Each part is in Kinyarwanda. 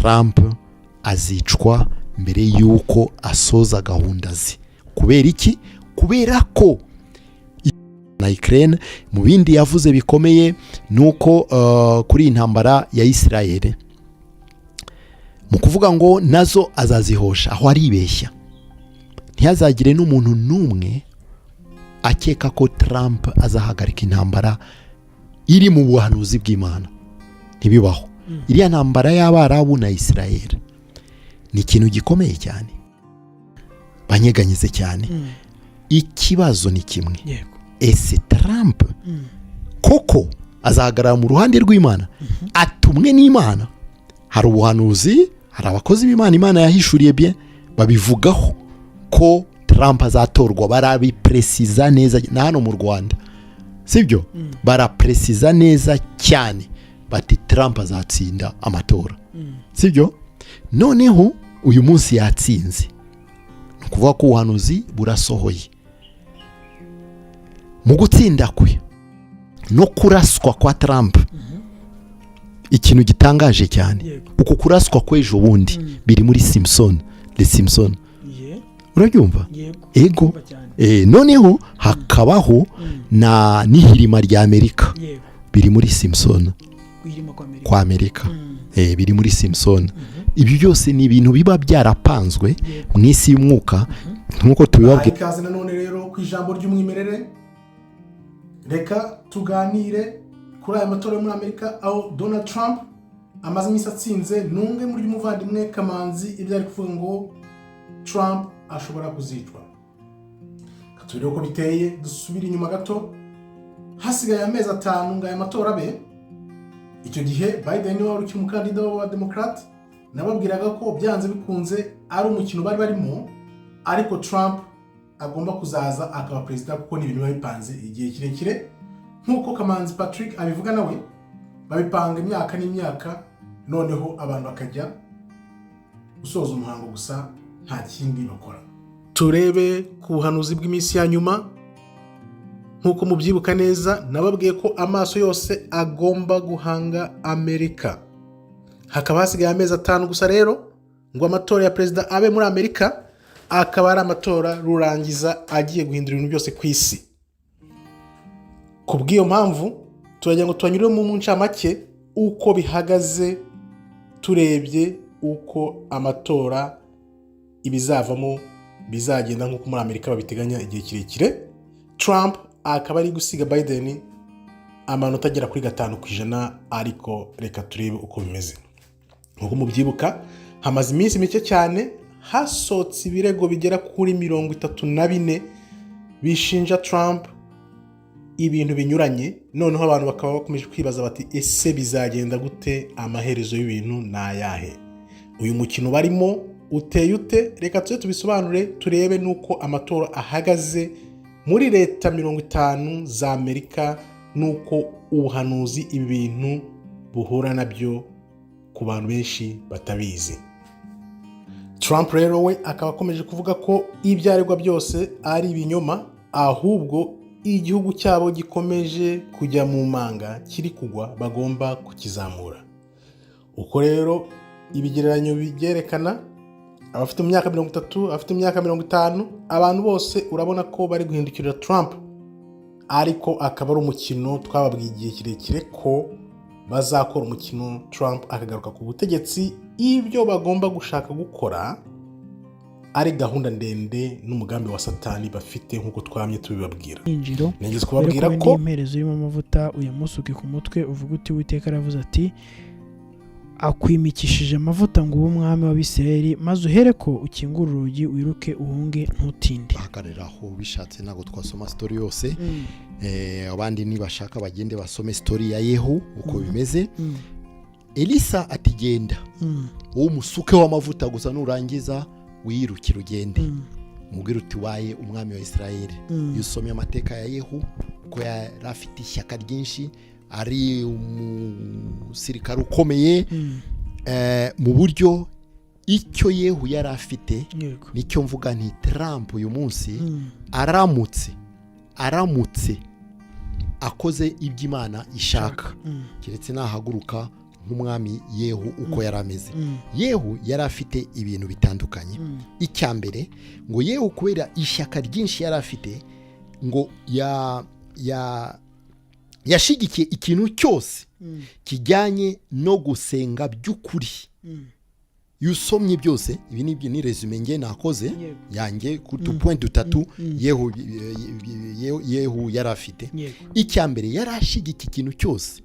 Trump azicwa mbere y'uko asoza gahunda ze. Kubera iki? Kubera ko na Ukraine mu bindi yavuze bikomeye nuko kuri intambara ya Israel mu kuvuga ngo nazo azazihosha, aho aribeshya. Ntihazagire n'umuntu n'umwe akeka ko Trump azahagarika intambara iri mu buhanuzi bw'Imana. Ntibibaho. Iriya ntambara y'Abarabu na Israel ni ikintu gikomeye cyane, banyeganyize cyane. Ikibazo ni kimwe, ese Trump koko azahagarara mu ruhande rw'Imana, atumwe n'Imana? Hari ubuhanuzi, hari abakozi b'Imana Imana yahishuriye bien babivugaho ko Trump azatorwa, barabipresiza neza. Na hano mu Rwanda sibyo, barapresiza neza cyane bati Trump azatsinda amatora, sibyo? Noneho uyu munsi yatsinze, ni ukuvuga ko ubuhanuzi burasohoye. Mu gutsinda kwe no kuraswa kwa Trump, ikintu gitangaje cyane, uko kuraswa kw'ejo bundi biri muri Simpson, Les Simpson. Urabyumva? Ego. Noneho hakabaho na n'ihirima rya Amerika, biri muri Simpson, kwa Amerika. Biri muri Simpson. Ibi byose ni ibintu biba byarapanzwe mu isi y'umwuka nk'uko tubibabwira. Ikaze nanone rero ku ijambo ry'umwimerere, reka tuganire kuri aya matora yo muri Amerika, aho Donald Trump amaze iminsi atsinze. N'umwe muri umuvandimwe Kamanzi ibyo ari kuvuga ngo Trump ashobora kuzicwa. Katubwire uko biteye, dusubire inyuma gato. Hasigaye amezi 5 ngo aya matora abe. Icyo gihe Biden niwe wari umukandida wa Democrat, nababwiraga ko byanze bikunze ari umukino bari barimo, ariko Trump agomba kuzaza akaba perezida kuko ni ibintu bipanze igihe kirekire. Nkuko Kamanzi Patrick abivuga nawe, babipanga imyaka n'imyaka, noneho abantu bakajya gusoza umuhango gusa, nta kindi bakora. Turebe ku buhanuzi bw'iminsi ya nyuma. Nkuko mubyibuka neza, nababwiye ko amaso yose agomba guhanga Amerika. Hakaba hasigaye amezi 5 gusa rero ngo amatora ya perezida abe muri Amerika, akaba ari amatora rurangiza agiye guhindura ibintu byose ku isi. Kubw'iyo mpamvu turagira ngo twanyure mu ncamake uko bihagaze, turebye uko amatora ibizavamo bizagenda nk'uko muri Amerika babiteganya igihe kirekire. Trump akaba ari gusiga Biden amanota agera kuri 5%, ariko reka turebe uko bimeze. Nk'uko mubyibuka, hamaze iminsi mike cyane hasotse ibirego bigera kuri 34 bishinja Trump ibintu binyuranye. Noneho abantu bakaba bakomeje kwibaza bati ese bizagenda gute, amaherezo y'ibintu nayahe, uyu mukino barimo uteye ute? Reka tubisobanure, turebe nuko amatora ahagaze muri leta 50 za Amerika, nuko ubuhanuzi ibi bintu buhura nabyo ku bantu benshi batabizi. Trump rero we akaba akomeje kuvuga ko ibyaregwa byose ari ibinyoma, ahubwo igihugu cyabo gikomeje kujya mu manga, kiri kugwa, bagomba kukizamura. Uko rero ibigereranyo bigerekana, abafite imyaka 30, abafite imyaka 50, abantu bose urabona ko bari guhindukirira Trump. Ariko akaba ari umukino twababwiye igihe kirekire ko bazakora umukino, Trump akagaruka ku butegetsi. Ibyo bagomba gushaka gukora ari gahunda ndende n'umugambi wa Satani bafite, nk'uko twamye tubibabwira. Nigeze kubabwira ko imperezo irimo amavuta uyamusuke ku mutwe, uvuga uti Uwiteka aravuze ati akwimikishije amavuta ngo ube umwami w'Abisirayeli, maze uhereko ukingura urugi wiruke uhunge ntutinde. Bahagariraho bishatse ntabwo twasoma story yose. Abandi nibashaka bagende basome story ya Yehu uko bimeze. Elisa atigenda, uwo musuke w'amavuta gusa, nurangiza wiyirukira ugende, mubwira uti waye umwami wa Isirayeli. Iyo usomye amateka ya Yehu ko yari afite ishyaka ryinshi, ari umusirikare ukomeye, mu buryo icyo Yehu yari afite nicyo mvuga nti Trump uyu munsi aramutse akoze iby'Imana ishaka, keretse nahaguruka nk'umwami Yehu uko yari ameze. Yehu yari afite ibintu bitandukanye. Icya mbere ngo Yehu kubera ishyaka ryinshi yari afite ngo yashigikiye ikintu cyose kijyanye no gusenga by'ukuri. iyo usomye byose ibi ni resume nge nakoze yanjye ku point dutatu Yehu yari afite. Icya mbere yari ashigika ikintu cyose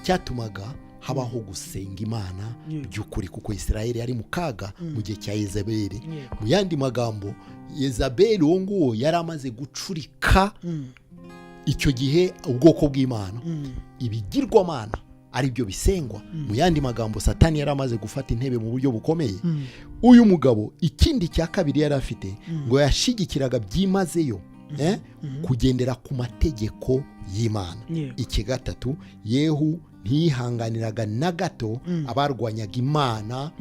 cyatumaga habaho gusenga Imana by'ukuri, kuko Israeli yari mu kaga mu gihe cya Yezebeli. Mu yandi magambo, Yezebeli uwo nguwo yari amaze gucurika icyo gihe ubwoko bw'Imana, ibigirwamana ari byo bisengwa. Mu yandi magambo, Satani yari amaze gufata intebe mu buryo bukomeye. Uyu mugabo ikindi cya kabiri yari afite ngo yashigikiraga byimazeyo kugendera ku mategeko y'Imana. Iki gatatu, Yehu ntiyihanganiraga na gato abarwanyaga Imana.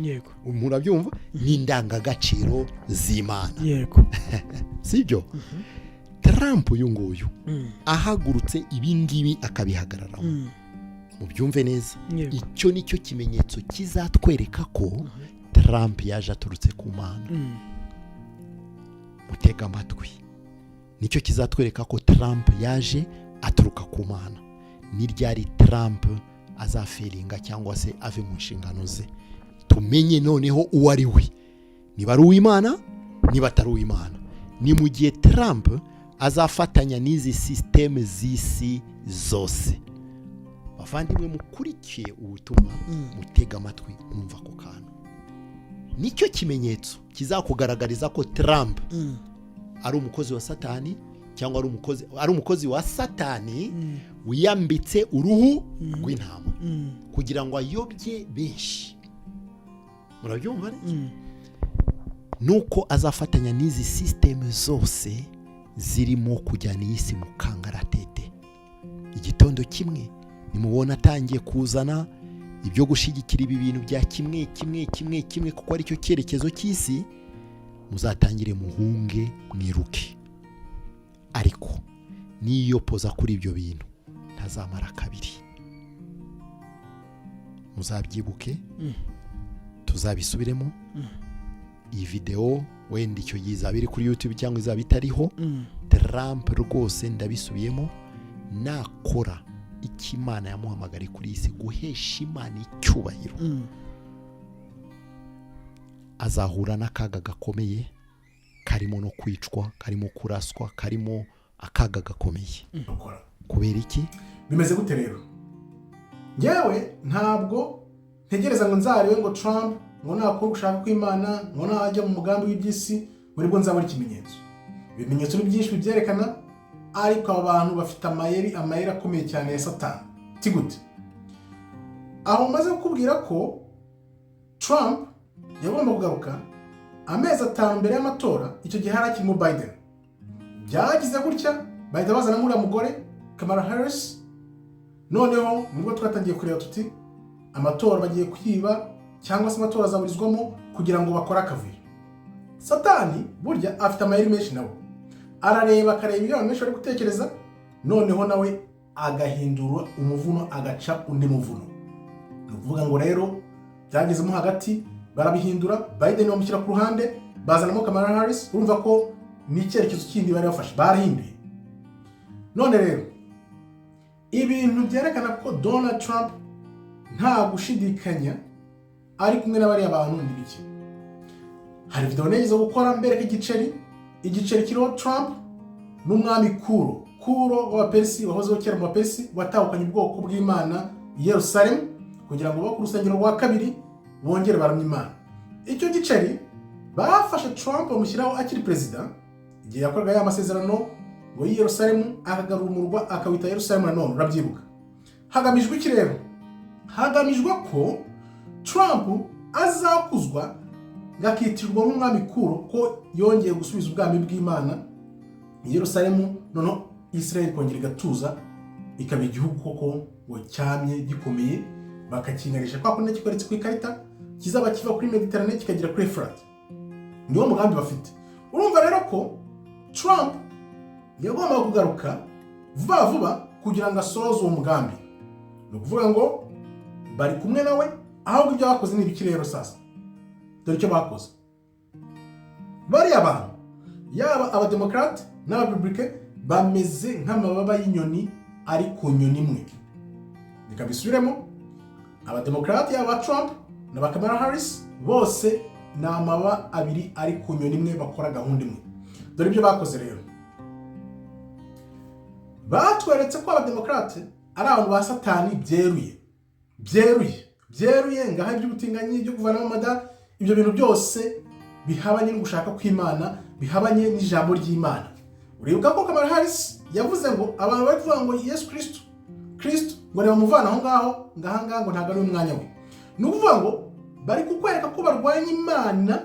Murabyumva, n'indangagaciro z'Imana. Sibyo? Trump uyu nguyu ahagurutse ibingibi akabihagararamo. Mubyumve neza, icyo nicyo kimenyetso kizatwereka ko Trump yaje aturutse ku Mana. Mutega amatwi, nicyo kizatwereka ko Trump yaje aturuka ku Mana. Ni ryari Trump azaferinga cyangwa se ave mu nshingano ze, tumenye noneho uwo ari we, niba ari uw'Imana niba atari uw'Imana. Ni mu gihe Trump azafatanya n'izi systeme z'isi zose. Bavandimwe mukurikiye ubutumwa, mutega amatwi mwumva ko kantu. Nicyo kimenyetso kizakugaragariza ko Trump ari umukozi wa Satani, cyangwa ari umukozi wa Satani wiyambitse uruhu rw'intama kugira ngo ayobye benshi. Murabyumva neza? Nuko azafatanya n'izi systeme zose zirimo kujyana isi mu kangaratete. Igitondo kimwe nimubona atangiye kuzana ibyo gushigikira ibi bintu bya kimwe kuko ari cyo cyerekezo cy'isi, muzatangire muhunge mwiruke. Ariko niyo poza kuri ibyo bintu ntazamara kabiri. Muzabyibuke, tuzabisubiremo. Iyi video wenda icyo izaba iri kuri YouTube cyangwa izaba itariho, Trump rwose ndabisubiyemo, nakora ikimana yamuhamagare kuri isi guhesha Imana icyubahiro, azahura n'akaga gakomeye, karimo no kwicwa, karimo kuraswa, karimo akaga gakomeye. Kubera iki? Bimeze gute rero? Ngewe ntabwo ntegereza ngo nzarebe ngo Trump ngo nakora gushaka kw'Imana, ngo najya mu mugambi w'iby'isi muri bwo nzabona ikimenyetso. Ibimenyetso ni byinshi bibyerekana, ariko aba bantu bafite amayeri akomeye cyane ya Satani. Tigute aho maze kukubwira ko Trump yagomba kugaruka amezi 5 mbere y'amatora. Icyo gihe hari akirimo Biden. Byagize gutya Biden bazana muri mugore Kamala Harris. Noneho nubwo twatangiye kureba tuti amatora bagiye kwiba cyangwa se amatora azaburizwamo kugira ngo bakore akavuyo. Satani burya afite amayeri menshi nawe. Arareba akareba ibyo abantu bari gutekereza, noneho nawe agahindura umuvuno agaca undi muvuno. Ni ukuvuga ngo rero byagezemo hagati barabihindura, Biden bamushyira ku ruhande, bazanamo Kamala Harris. Urumva ko ni icyerekezo kindi bari bafashe, barahinduye. None rero ibintu byerekana ko Donald Trump nta gushidikanya ari kumwe n'abari abantu ni bike. Hari video neza gukora mbere k'igiceri kiriho Trump n'umwami Kuro w'Abaperisi, wahozeho kera mu Baperisi, watahukanye ubwoko bw'Imana i Yerusalemu kugira ngo bakuru urusengero rwa kabiri bongere baramya Imana. Icyo giceri bafashe Trump bamushyiraho akiri perezida igihe yakoraga ya masezerano ngo i Yerusalemu akagarura umurwa akawita Yerusalemu nanone. Urabyibuka? Hagamijwe iki rero? Hagamijwe ko Trump azakuzwa gakitirwa nk'umwami ko yongeye gusubiza ubwami bw'Imana i Yerusalemu, noneho Israel kongera igatuza ikaba igihugu koko ngo cyamye gikomeye, bakakinganisha kwa kundi kikoretse ku ikarita, kizaba kiva kuri Mediterane kikagira kuri Euphrates. Niwo mugambi bafite. Urumva rero ko Trump yagomba kugaruka vuba kugira ngo asoze uwo mugambi. Ni ukuvuga ngo bari kumwe nawe, ahubwo ibyo bakoze ni ibiki rero sasa? Dore icyo bakoze. Bariya bantu, yaba abademokrate n'abarepublicain, bameze nk'amababa y'inyoni ari ku nyoni imwe. Reka bisubiremo, abademokrate yaba Trump na Kamala Harris bose ni amababa abiri ari ku nyoni imwe, bakora gahunda imwe. Dore ibyo bakoze rero. Batweretse ko abademokrate ari abantu ba satani byeruye ngaho iby'ubutinganyi, ibyo kuvanamo amada, ibyo bintu byose bihabanye no gushaka kw'Imana, bihabanye n'ijambo ry'Imana. Uribuka ko Kamala Harris yavuze ngo abantu bari kuvuga ngo Yesu Kristo ngo ni bamuvana aho ngaho ngo ntabwo ari umwanya we. Ni ukuvuga ngo bari kukwereka ko barwanya Imana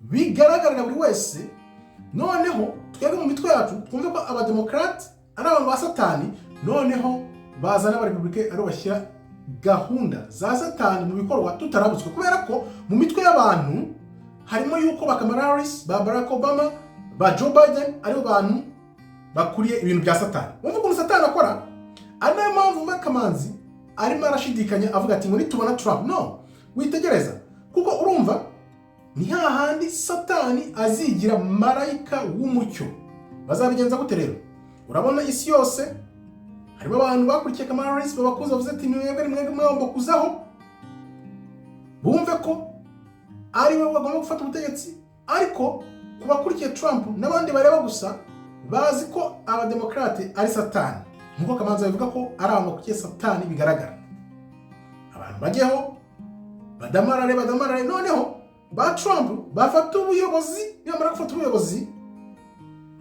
bigaragarira buri wese. Noneho twebwe mu mitwe yacu twumve ko abademokrate ari abantu ba satani, noneho bazana abarepublicain ari bashyira gahunda za satani mu bikorwa tutarabutswe, kubera ko mu mitwe y'abantu harimo yuko ba Kamala Harris, ba Barack Obama, ba Joe Biden ari bantu bakuriye ibintu bya satani. Wumva ukuntu satani akora? Ari nayo mpamvu Makamanzi arimo arashidikanya avuga ati ngo nitubona Trump. No, witegereza, kuko urumva ni hahandi satani azigira marayika w'umucyo. Bazabigenza gute rero? Urabona isi yose harimo abantu bakurikiye Kamala Harris, babakuza bavuze ati mwebwe mwagomba kuzaho, bumve ko ari we bagomba gufata ubutegetsi. Ariko kubakurikiye Trump n'abandi bareba gusa bazi ko abademokrate ari satani, nkuko Kamanzi bivuga ko ari abantu bakurikiye satani bigaragara. Abantu bajyeho badamarare, noneho ba Trump bafata ubuyobozi, nyamara gufata ubuyobozi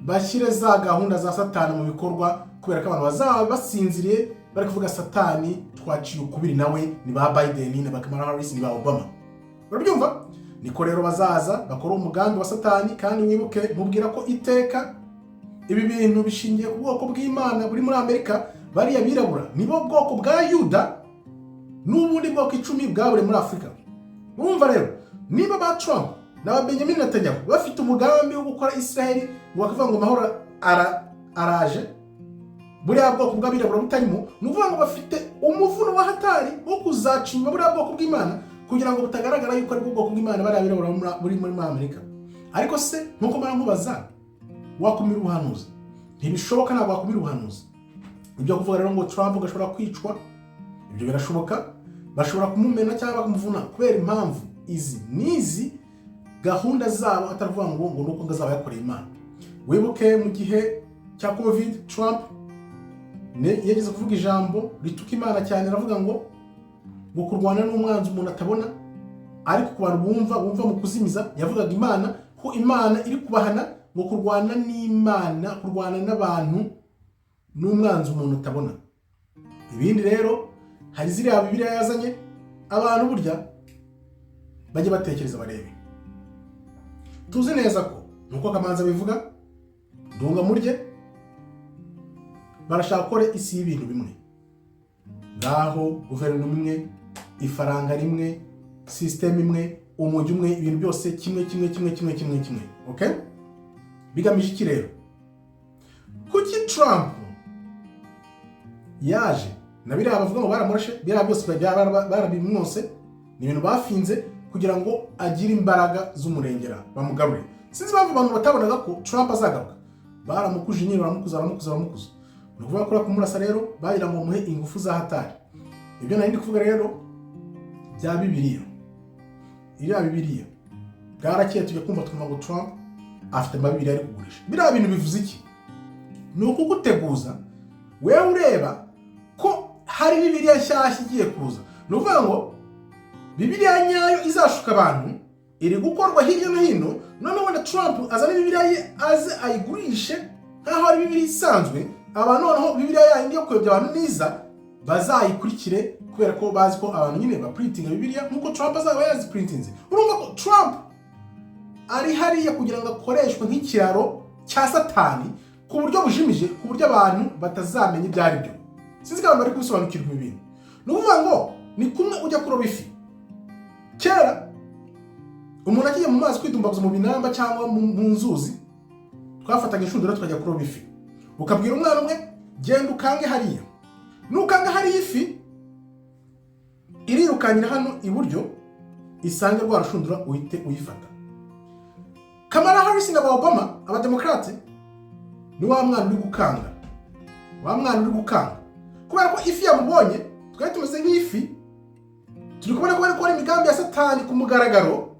bashyire za gahunda za satani mu bikorwa, kubera ko abantu bazaba basinziriye bari kuvuga satani twaciye ukubiri nawe, ni ba Biden, ni ba Kamala Harris, ni ba Obama. Urabyumva? Niko rero bazaza bakora umugambi wa satani. Kandi mwibuke mubwira ko iteka ibi bintu bishingiye ku bwoko bw'Imana buri muri Amerika. Bariya birabura nibo bwoko bwa Yuda n'ubundi bwoko 10 bwabure muri Afrika. Urumva rero, niba ba Trump na Benjamin Netanyahu bafite umugambi wo gukora Israel ngo bakavuga ngo mahoro araje, buriya bwoko bw'abirabura butarimo, nuvuga ngo bafite umuvuno wa hatari wo kuzacimba buriya bwoko bw'Imana kugira ngo butagaragara yuko ari bwoko bw'Imana bariya birabura muri Amerika. Ariko se nkuko barankubaza, wakumira ubuhanuzi? Ntibishoboka, ntabwo wakumira ubuhanuzi. Ibyo kuvuga rero ngo Trump gashobora kwicwa, ibyo birashoboka. Bashobora kumumena cyangwa bakamuvuna kubera impamvu izi gahunda zabo, ataravuga ngo nuko ngazaba yakoreye Imana. Wibuke mu gihe cya COVID, Trump yageze kuvuga ijambo rituka Imana cyane, aravuga ngo kurwana n'umwanzi umuntu atabona, ariko ku bantu bumva mu kuzimiza yavugaga Imana, ko Imana iri kubahana ngo kurwana n'Imana, kurwana n'abantu n'umwanzi umuntu atabona. Ibindi rero hari ziriya Bibiliya yazanye, abantu burya bajye batekereza barebe. Tuzi neza ko nuko Kamanzi bivuga, Dunga murye barashaka gukora isi y'ibintu bimwe, ngaho guverinoma imwe, ifaranga rimwe, system imwe, umujyi umwe, ibintu byose kimwe. Okay? Bigamije iki rero? Kuki Trump yaje na biriya bavuga ngo baramurashe, biriya byose barabimwose, ni ibintu bafinze kugira ngo agire imbaraga z'umurengera bamugarure. Sinzi bamwe abantu batabonaga ko Trump azagaruka, baramukuje nyine, baramukuza. Ni ukuvuga ko kumurasa rero bagira ngo muhe ingufu za hatari. Ibyo nari ndi kuvuga rero bya Bibiliya, iriya Bibiliya bwarakiye tujya kumva twumva ngo Trump afite Bibiliya ari kugurisha. Biriya bintu bivuze iki? Ni ukuguteguza wewe ureba ko hari Bibiliya nshyashya igiye kuza. Ni ukuvuga ngo Bibiliya nyayo izashuka abantu iri gukorwa hirya no hino, noneho na Trump azana Bibiliya ye aze ayigurishe nkaho ari Bibiliya isanzwe. Abantu noneho Bibiliya yandi yo kuyobya abantu niza bazayikurikire, kubera ko bazi ko abantu nyine ba printing Bibiliya nkuko Trump azaba yaziprintinze. Urumva ko Trump ari hariya kugira ngo akoreshwe nk'ikiraro cya satani ku buryo bujimije, ku buryo abantu batazamenya ibyo ari byo. Sinzi ko bari kubisobanukirwa ibintu. Ni ukuvuga ngo ni kumwe ujya kuroba ifi. Kera umuntu agiye mu mazi kwidumbaguza mu binamba cyangwa mu nzuzi, twafataga inshundura tukajya kuroba ifi. Ukabwira umwana umwe, genda ukange hariya. Nukanga hariya ifi, irirukanyira hano iburyo isange rwa rushundura uhite uyifata. Kamala Harris na Obama abademokrate ni wa mwana uri gukanga kubera ko ifi yamubonye twari tumeze nk'ifi turi kubona ko ari imigambi ya Satani ku mugaragaro,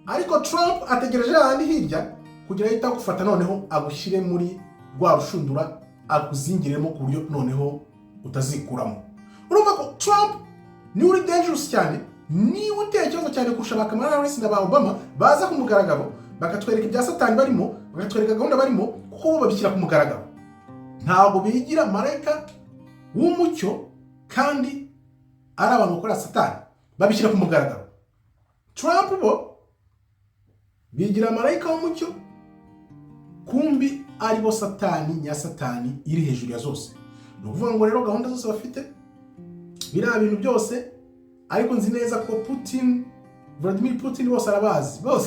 ariko Trump ategereje ahandi hirya kugira ahita gufata noneho agushyire muri rwa rushundura akuzingiremo ku buryo noneho utazikuramo. Urumva ko Trump ni uri dangerous cyane, ni uteye ikibazo cyane kurusha ba Kamala Harris na ba Obama baza ku mugaragaro bakatwereka ibya Satani barimo, bakatwereka gahunda barimo, kuko bo babishyira ku mugaragaro. Ntabwo bigira marayika w'umucyo kandi ari abantu bakora Satani babishyira ku mugaragaro. Trump bo bigira marayika w'umucyo kumbi ari bo Satani nya Satani iri hejuru ya zose. Ni ukuvuga ngo rero gahunda zose bafite biriya bintu byose, ariko nzi neza ko Vladimir Putin bose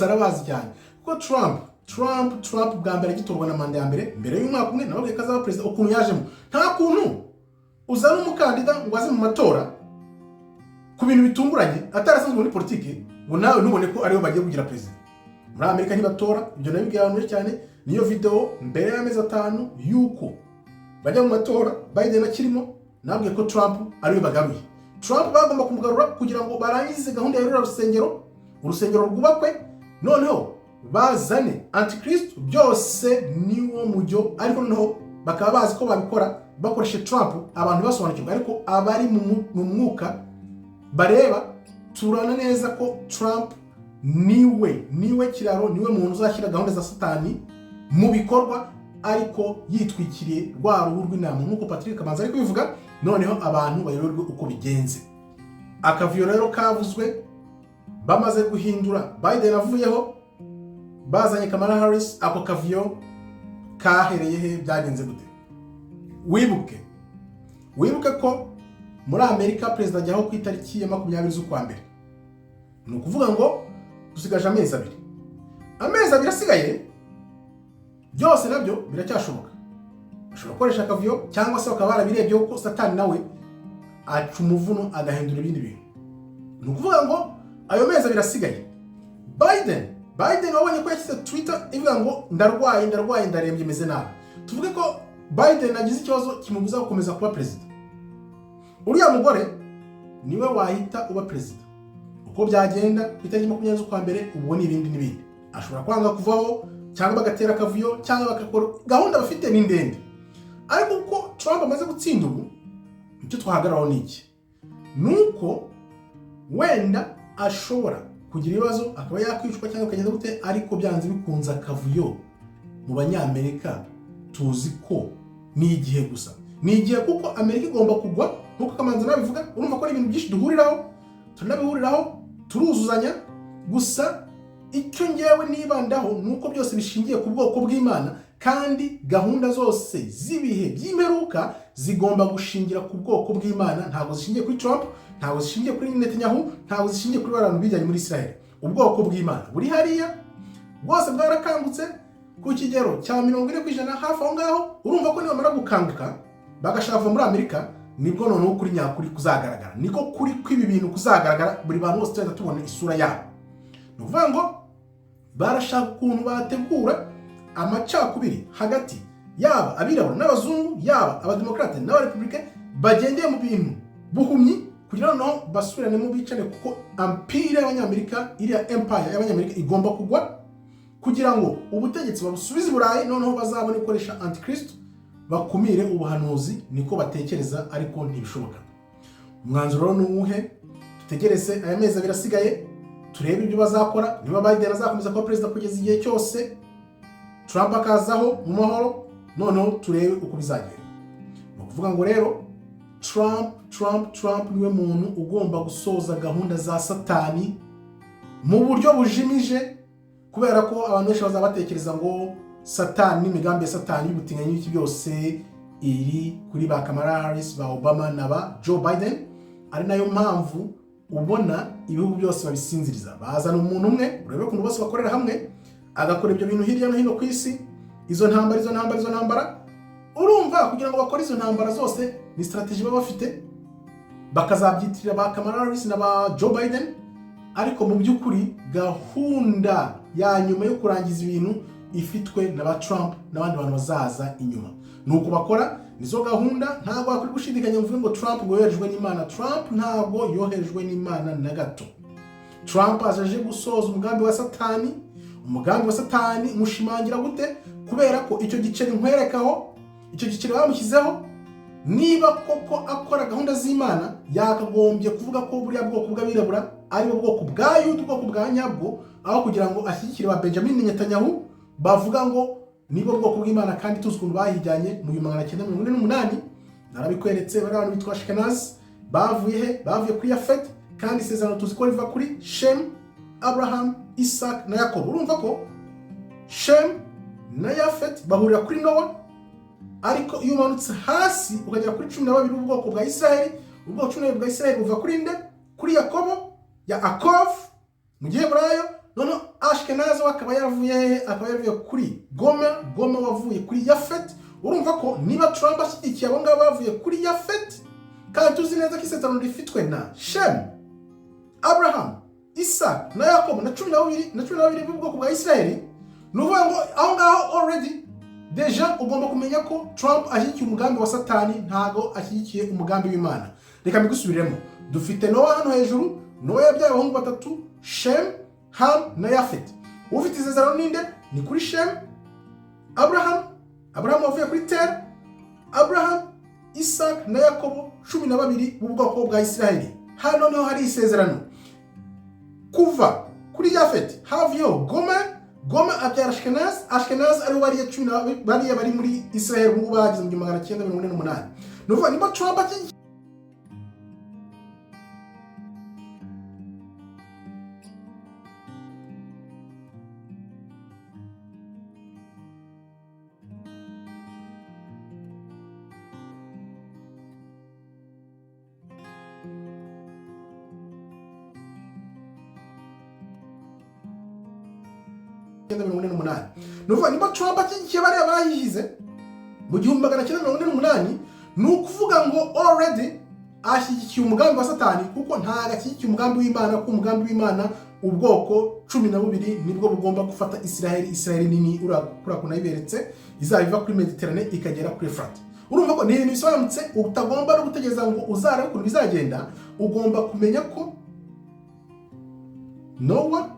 arabazi cyane, kuko Trump bwa mbere agitorwa na manda ya mbere y'umwaka umwe nababwiye ko azaba perezida. Ukuntu yajemo, nta kuntu uzana umukandida ngo aze mu matora ku bintu bitunguranye atarasanzwe muri politiki ngo nawe ntubone ko ariwe bagiye kugira perezida. Muri Amerika ntibatora, ibyo nabibwiye abantu benshi cyane. Niyo video mbere y'amezi 5 yuko bajya mu matora Biden akirimo, nabwiye ko Trump ariwe bagaruye. Trump bagomba kumugarura kugira ngo barangize gahunda ya urusengero rwubakwe, noneho bazane antichrist, byose niwo mujyo, ariko noneho bakaba bazi ko babikora bakoresha Trump. Abantu basobanukirwa, ariko abari mu mwuka bareba turana neza ko Trump niwe kiraro, niwe muntu uzashyira gahunda za Satani mu bikorwa, ariko yitwikiriye rwa ruhu rw'intama nk'uko Patrick Kamanzi ari kubivuga. Noneho abantu bayoberwe uko bigenze. Akavuyo rero kavuzwe, bamaze guhindura Biden avuyeho, bazanye Kamala Harris. Ako kavuyo kahereye he, byagenze gute? Wibuke ko muri Amerika perezida ajyaho ku itariki ya 20 z'ukwa mbere. Ni ukuvuga ngo dusigaje amezi 2. Amezi 2 asigaye byose nabyo biracyashoboka. Ashobora gukoresha akavuyo, cyangwa se bakaba barabirebye ko Satani nawe aca umuvuno agahindura ibindi bintu. Ni ukuvuga ngo ayo mezi 2 asigaye, Biden wabonye ko yashyize Twitter ivuga ngo ndarwaye ndarembye meze nabi. Tuvuge ko Biden agize ikibazo kimubuza gukomeza kuba perezida, uriya mugore niwe wahita uba perezida. Uko byagenda ku itariki 20 z'ukwa mbere, ubwo ni ibindi. Ashobora kwanga kuvaho, cyangwa bagatera akavuyo, cyangwa bakakora gahunda bafite ni ndende. Ariko uko Trump amaze gutsinda ubu, icyo twahagararaho ni iki? Nuko wenda ashobora kugira ibibazo akaba yakwicwa cyangwa akagenda gute, ariko byanze bikunze akavuyo mu banyamerika tuzi ko ni igihe gusa. Ni igihe kuko Amerika igomba kugwa, nkuko Kamanzi nabivuga. Urumva ko ari ibintu byinshi duhuriraho, tunabihuriraho, turuzuzanya. Gusa icyo ngewe nibandaho nuko byose bishingiye ku bwoko bw'Imana, kandi gahunda zose z'ibihe by'imperuka zigomba gushingira ku bwoko bw'Imana. Ntabwo zishingiye kuri Trump, ntabwo zishingiye kuri Netanyahu, ntabwo zishingiye kuri abantu bijyanye muri Israel. Ubwoko bw'Imana buri hariya bwose bwarakangutse ku kigero cya 40% hafi aho ngaho. Urumva ko nibamara gukanguka bagashaka muri Amerika, nibwo noneho kuri nyakuri kuzagaragara, niko kuri kw'ibi bintu kuzagaragara. Buri bantu bose tujya tubona isura yabo. Ni ukuvuga ngo barashaka ukuntu bategura amacakubiri hagati yaba abirabura n'abazungu, yaba abademokrate n'abarepublike, bagendeye mu bintu buhumyi kugira ngo basubirane mu bicane, kuko empire y'Abanyamerika, iriya empire y'Abanyamerika igomba kugwa kugira ngo ubutegetsi babusubize Burayi, noneho bazabone gukoresha antichrist bakumire ubuhanuzi. Niko batekereza, ariko ntibishoboka. Umwanzuro rero ni uwuhe? Tutegereze aya mezi 2 asigaye, turebe ibyo bazakora. Niba Biden azakomeza kuba perezida kugeza igihe cyose, Trump akazaho mu mahoro, noneho turebe uko bizagenda. Ni ukuvuga ngo rero Trump niwe muntu ugomba gusoza gahunda za Satani mu buryo bujimije, kubera ko abantu benshi bazaba batekereza ngo Satani n'imigambi ya Satani y'ubutinganyi n'iki byose iri kuri ba Kamala Harris, ba Obama na ba Joe Biden. Ari nayo mpamvu ubona ibihugu byose babisinziriza, bazana umuntu umwe, urebe ukuntu bose bakorera hamwe, agakora ibyo bintu hirya no hino ku isi. Izo ntambara urumva, kugira ngo bakore izo ntambara zose ni strategy baba bafite. bakazabyitirira ba Kamala Harris na ba Joe Biden, ariko mu by'ukuri gahunda ya nyuma yo kurangiza ibintu ifitwe na ba Trump n'abandi bantu bazaza inyuma. Nuko bakora nizo gahunda. Ntabwo wakuri gushidikanya mvuge ngo Trump yoherejwe n'Imana. Trump ntabwo yoherejwe n'Imana na gato. Trump aje gusoza umugambi wa Satani. Umugambi wa Satani mushimangira gute? Kubera ko icyo giceri nkwerekaho, icyo giceri bamushyizeho, niba koko akora gahunda z'Imana, yakagombye kuvuga ko buriya bwoko bw'abirabura ari bwoko bwa Yuda, ubwoko bwa nyabwo, aho kugira ngo ashyigikire ba Benjamin Netanyahu bavuga ngo nibo bwoko bw'Imana, kandi tuzi ukuntu bahijyanye mu 1948. Narabikweretse, bari abantu bitwa Ashkenaz bavuye he? Bavuye kuri Yafet, kandi isezerano tuzi ko riva kuri Shem, Abraham, Isaac na Yakobo. Urumva ko Shem na Yafet bahurira kuri Nowa, ariko iyo umanutse hasi ukagera kuri 12 ubwoko bwa Israeli, ubwoko 12 bwa Israeli buva kuri nde? Kuri Yakobo, ya Akov mu gihe burayo. None Ashkenaz akaba yavuye kuri Goma wavuye kuri Yafet. Urumva ko niba Trump ashyigikiye abo ngabo bavuye kuri Yafet, kandi tuzi neza ko isezerano rifitwe na Shem, Abraham, Isaac na Yakobo na 12 bw'ubwoko bwa Israeli, nuvuga ngo aho ngaho already deja ugomba kumenya ko Trump ashyigikiye umugambi wa Satani, ntago ashyigikiye umugambi w'Imana. Reka mbigusubiremo. Dufite Nowa hano hejuru. Nowa yabyaye abahungu batatu, Shem, Ham na Yafet. Ufite isezerano ninde? Ni kuri Shem, Abraham wavuye kuri Tera, Abraham, Isaac na Yakobo, 12 b'ubwoko bwa Israeli. Hano niho hari isezerano. Kuva kuri Yafet havuyeho Goma abyara Ashkenaz ari bariya 10 bari muri Israel ngo bagize mu 1948. Nuvuga niba Trump nuvuga niba Trump ashyigikiye bariya bayihize mu 1948, ni ukuvuga ngo already ashyigikiye umugambi wa Satani, kuko ntago ashyigikiye umugambi w'Imana. Kuko umugambi w'Imana ubwoko 12 nibwo bugomba gufata Israeli nini urakuna iberetse, izabiva kuri Mediterane ikagera kuri Euphrates. Urumva ko ni ibintu bisobanutse, utagomba no gutegereza ngo uzare ukuntu bizagenda. Ugomba kumenya ko Nowa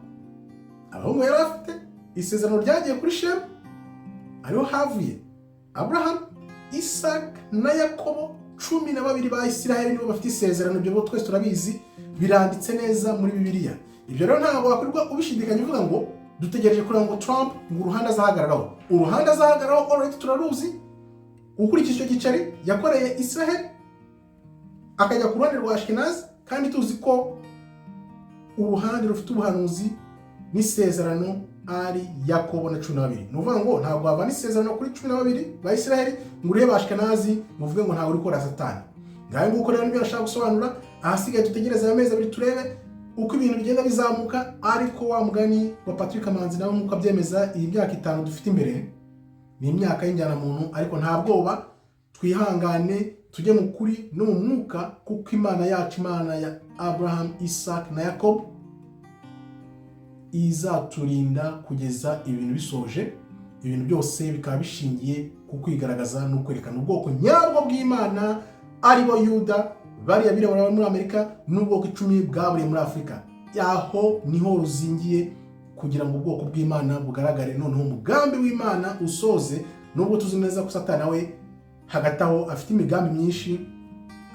abahungu yari afite, isezerano ryagiye kuri Shem, ariho havuye Abraham, Isaac na Yakobo. 12 ba Israeli nibo bafite isezerano. Ibyo twese turabizi, biranditse neza muri Bibiliya. Ibyo rero ntabwo wakwirwa ubishidikanya uvuga ngo dutegereje kureba ngo Trump ngo uruhande azahagararaho. Uruhande azahagararaho already turaruzi. Ukurikije icyo giceri yakoreye Israel, akajya ku ruhande rwa Ashkenaz, kandi tuzi ko uruhande rufite ubuhanuzi n'isezerano ari Yakobo na 12. Nuvuga ngo ntabwo havana isezerano kuri 12 ba Israeli ngo urebe Ashkenazi muvuge ngo ntabwo uri gukora Satani. Ngaho nguko rero nibyo nashaka gusobanura. Ahasigaye tutegereza amezi abiri turebe uko ibintu bigenda bizamuka. Ariko wa mugani wa Patrick Manzi nawe nkuko abyemeza, iyi myaka 5 dufite imbere ni imyaka y'injyana muntu, ariko nta bwoba, twihangane tujye mu kuri no mu mwuka, kuko Imana yacu, Imana ya Abraham, Isaac na Yakobo, izaturinda kugeza ibintu bisoje. Ibintu byose bikaba bishingiye ku kwigaragaza no kwerekana ubwoko nyabwo bw'Imana, aribo Yuda, bariya birabura muri Amerika, n'ubwoko 10 bwaburiye muri Afurika. Yaho niho ruzingiye kugira ngo ubwoko bw'Imana bugaragare, noneho umugambi w'Imana usoze. Nubwo tuzi neza ko Satani nawe hagati aho afite imigambi myinshi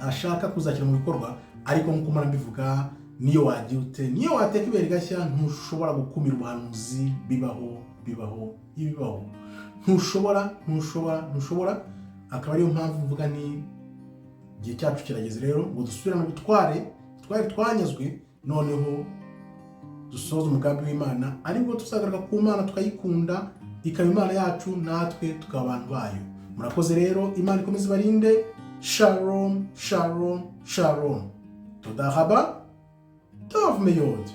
ashaka kuzakira mu bikorwa, ariko nkuko mara mbivuga, niyo wagiye ute, niyo wateka ibere gashya, ntushobora gukumira ubuhanuzi. Bibaho. Ntushobora. Akaba ariyo mpamvu mvuga ni igihe cyacu kirageze rero ngo dusubirane ubutware twanyazwe, noneho dusoza umugambi w'Imana, ariko tuzagaruka ku Mana tukayikunda, ikaba Imana yacu, natwe tukaba abantu bayo. Murakoze rero, Imana ikomeze barinde. Shalom. Toda haba Tov meyod.